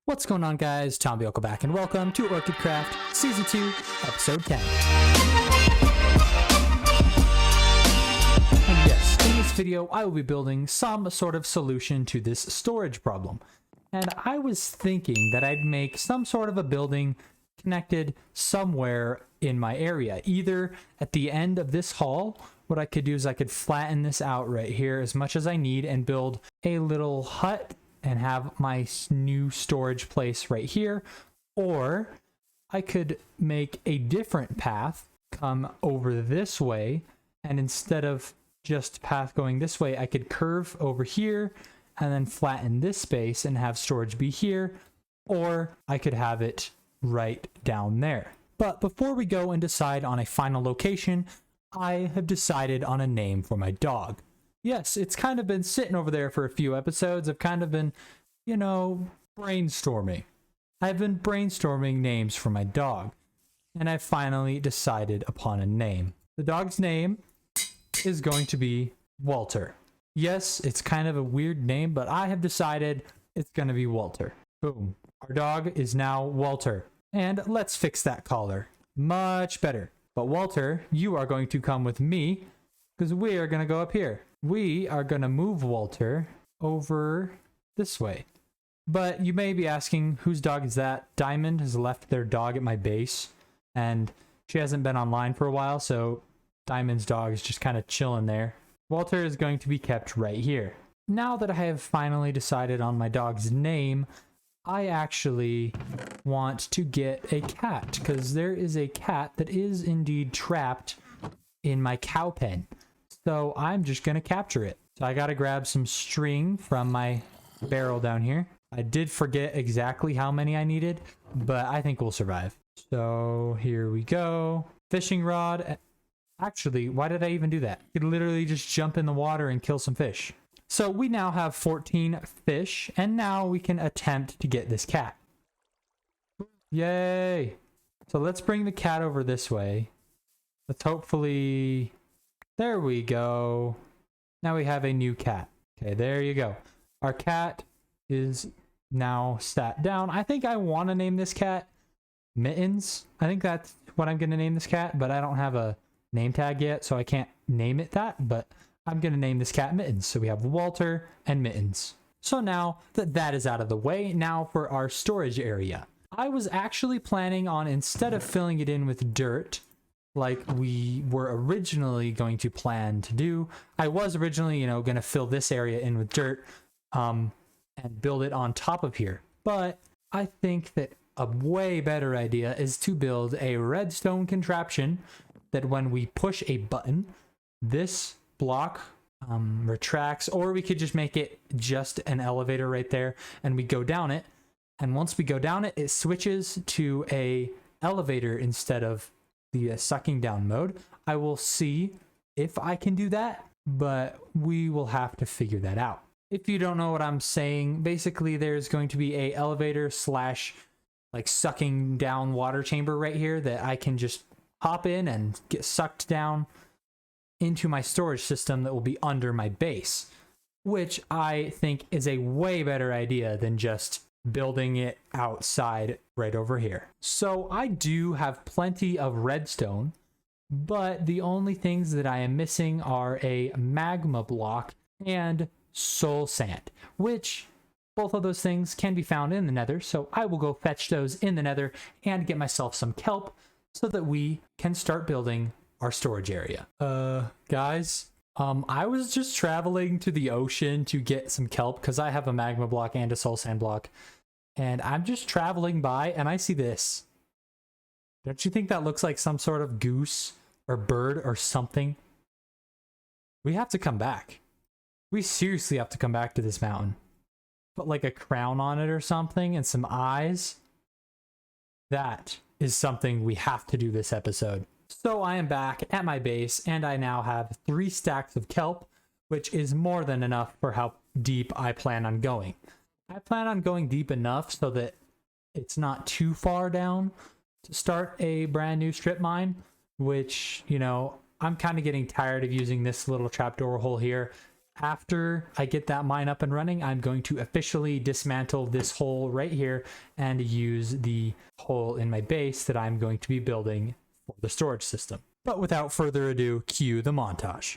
What's going on, guys? Tom Bielko back, and welcome to Orchidcraft Season 2, Episode 10. And yes, in this video, I will be building some sort of solution to this storage problem. And I was thinking that I'd make some sort of a building connected somewhere in my area. Either at the end of this hall, what I could do is I could flatten this out right here as much as I need and build a little hut and have my new storage place right here, or I could make a different path come over this way, and instead of just path going this way, I could curve over here and then flatten this space and have storage be here, or I could have it right down there. But before we go and decide on a final location, I have decided on a name for my dog. Yes, it's kind of been sitting over there for a few episodes. I've kind of been, brainstorming. I've been brainstorming names for my dog, and I've finally decided upon a name. The dog's name is going to be Walter. Yes, it's kind of a weird name, but I have decided it's going to be Walter. Boom. Our dog is now Walter. And let's fix that collar. Much better. But Walter, you are going to come with me, because we are going to go up here. We are going to move Walter over this way. But you may be asking, whose dog is that? Diamond has left their dog at my base, and she hasn't been online for a while, so Diamond's dog is just kind of chilling there. Walter is going to be kept right here. Now that I have finally decided on my dog's name, I actually want to get a cat, because there is a cat that is indeed trapped in my cow pen. So I'm just going to capture it. So I got to grab some string from my barrel down here. I did forget exactly how many I needed, but I think we'll survive. So here we go. Fishing rod. Actually, why did I even do that? You could literally just jump in the water and kill some fish. So we now have 14 fish, and now we can attempt to get this cat. Yay! So let's bring the cat over this way. Let's hopefully... There we go. Now we have a new cat. Okay, there you go. Our cat is now sat down. I think I want to name this cat Mittens. I think that's what I'm going to name this cat, but I don't have a name tag yet, so I can't name it that, but I'm going to name this cat Mittens. So we have Walter and Mittens. So now that that is out of the way, now for our storage area. I was actually planning on, instead of filling it in with dirt, like we were originally going to plan to do, I was originally, going to fill this area in with dirt and build it on top of here. But I think that a way better idea is to build a redstone contraption that when we push a button, this block retracts, or we could just make it just an elevator right there and we go down it. And once we go down it, it switches to a elevator instead of the sucking down mode. I will see if I can do that, but we will have to figure that out. If you don't know what I'm saying, basically there's going to be a elevator slash like sucking down water chamber right here that I can just hop in and get sucked down into my storage system that will be under my base, which I think is a way better idea than just building it outside right over here. So I do have plenty of redstone, but the only things that I am missing are a magma block and soul sand, which both of those things can be found in the nether. So I will go fetch those in the nether and get myself some kelp so that we can start building our storage area. Guys, I was just traveling to the ocean to get some kelp because I have a magma block and a soul sand block. And I'm just traveling by and I see this. Don't you think that looks like some sort of goose or bird or something? We have to come back. We seriously have to come back to this mountain. Put like a crown on it or something and some eyes. That is something we have to do this episode. So I am back at my base and I now have 3 stacks of kelp, which is more than enough for how deep I plan on going. I plan on going deep enough so that it's not too far down to start a brand new strip mine, which, I'm kind of getting tired of using this little trapdoor hole here. After I get that mine up and running, I'm going to officially dismantle this hole right here and use the hole in my base that I'm going to be building for the storage system. But without further ado, cue the montage.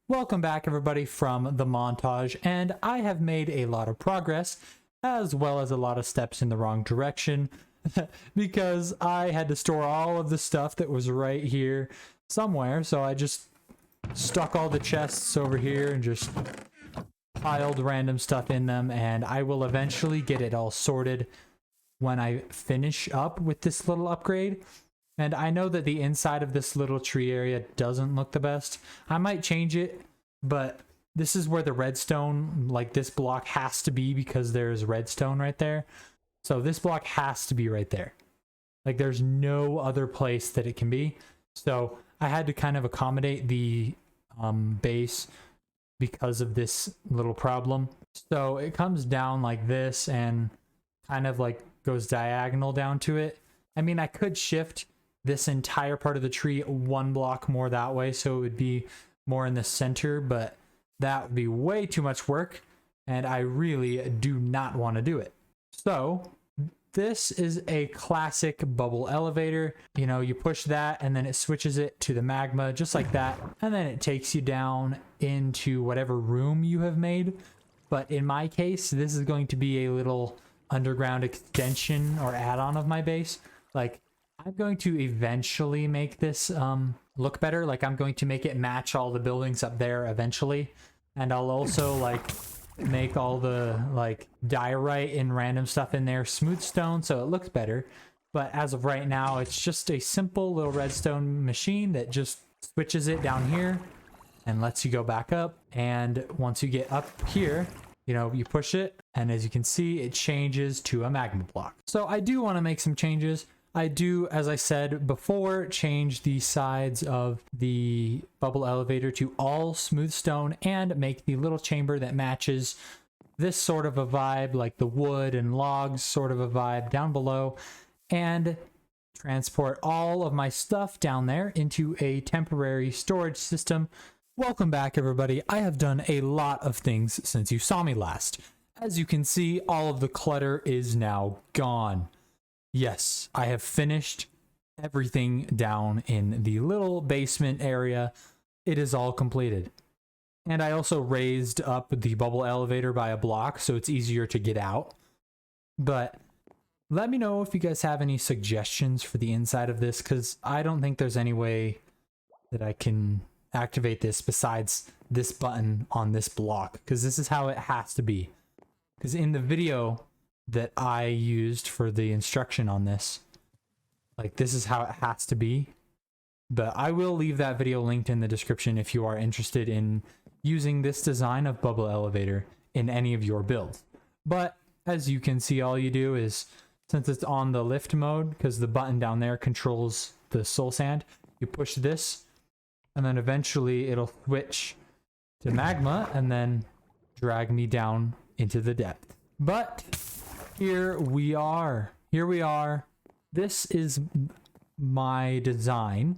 Welcome back everybody from the montage, and I have made a lot of progress as well as a lot of steps in the wrong direction because I had to store all of the stuff that was right here somewhere, so I just stuck all the chests over here and just piled random stuff in them, and I will eventually get it all sorted when I finish up with this little upgrade. And I know that the inside of this little tree area doesn't look the best. I might change it, but this is where the redstone, like this block has to be because there's redstone right there. So this block has to be right there. Like there's no other place that it can be. So I had to kind of accommodate the base because of this little problem. So it comes down like this and kind of like goes diagonal down to it. I mean, I could shift this entire part of the tree one block more that way so it would be more in the center, but that would be way too much work and I really do not want to do it. So this is a classic bubble elevator. You know, you push that and then it switches it to the magma just like that, and then it takes you down into whatever room you have made. But in my case, this is going to be a little underground extension or add-on of my base. Like, I'm going to eventually make this look better. Like, I'm going to make it match all the buildings up there eventually. And I'll also, like, make all the, like, diorite and random stuff in there smooth stone so it looks better. But as of right now, it's just a simple little redstone machine that just switches it down here and lets you go back up. And once you get up here, you know, you push it, and as you can see, it changes to a magma block. So I do want to make some changes. I do, as I said before, change the sides of the bubble elevator to all smooth stone and make the little chamber that matches this sort of a vibe, like the wood and logs sort of a vibe down below, and transport all of my stuff down there into a temporary storage system. Welcome back, everybody. I have done a lot of things since you saw me last. As you can see, all of the clutter is now gone. Yes, I have finished everything down in the little basement area. It is all completed. And I also raised up the bubble elevator by a block so it's easier to get out. But let me know if you guys have any suggestions for the inside of this, because I don't think there's any way that I can activate this besides this button on this block, because this is how it has to be. Because in the video that I used for the instruction on this, like, this is how it has to be. But I will leave that video linked in the description if you are interested in using this design of bubble elevator in any of your builds. But as you can see, all you do is, since it's on the lift mode, because the button down there controls the soul sand, you push this, and then eventually it'll switch to magma and then drag me down into the depth. But here we are. Here we are. This is my design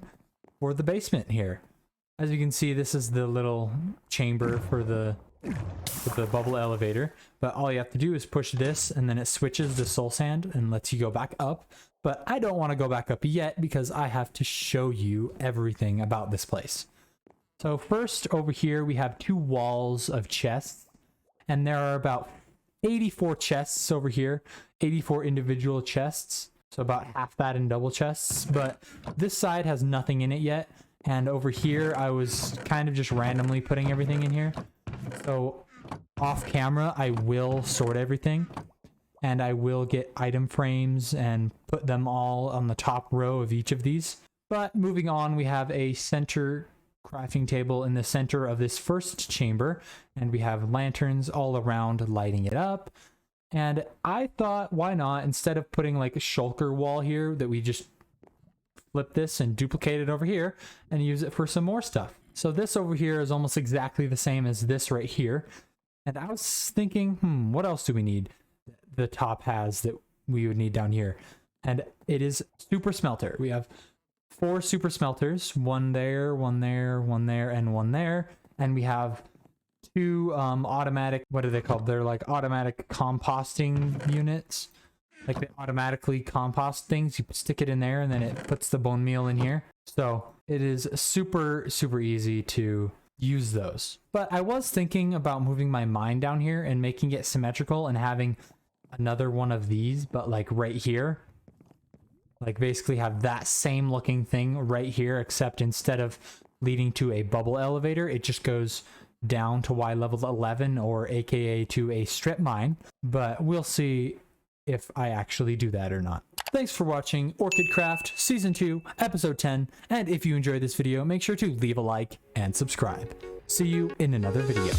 for the basement here. As you can see, this is the little chamber for the bubble elevator. But all you have to do is push this, and then it switches to soul sand and lets you go back up. But I don't want to go back up yet because I have to show you everything about this place. So first, over here, we have 2 walls of chests. And there are about 84 chests over here. 84 individual chests. So about half that in double chests. But this side has nothing in it yet. And over here, I was kind of just randomly putting everything in here. So off camera, I will sort everything. And I will get item frames and put them all on the top row of each of these. But moving on, we have a center crafting table in the center of this first chamber. And we have lanterns all around lighting it up. And I thought, why not, instead of putting like a shulker wall here, that we just flip this and duplicate it over here and use it for some more stuff. So this over here is almost exactly the same as this right here. And I was thinking, what else do we need? The top has that we would need down here. And it is super smelter. We have 4 super smelters, one there, one there, one there, and one there. And we have 2 automatic, what are they called? They're like automatic composting units. Like they automatically compost things. You stick it in there and then it puts the bone meal in here. So it is super, super easy to use those. But I was thinking about moving my mine down here and making it symmetrical and having another one of these, but like right here. Like basically have that same looking thing right here, except instead of leading to a bubble elevator, it just goes down to Y level 11, or AKA to a strip mine. But we'll see if I actually do that or not. Thanks for watching Orchidcraft Season 2, Episode 10, and if you enjoyed this video, make sure to leave a like and subscribe. See you in another video.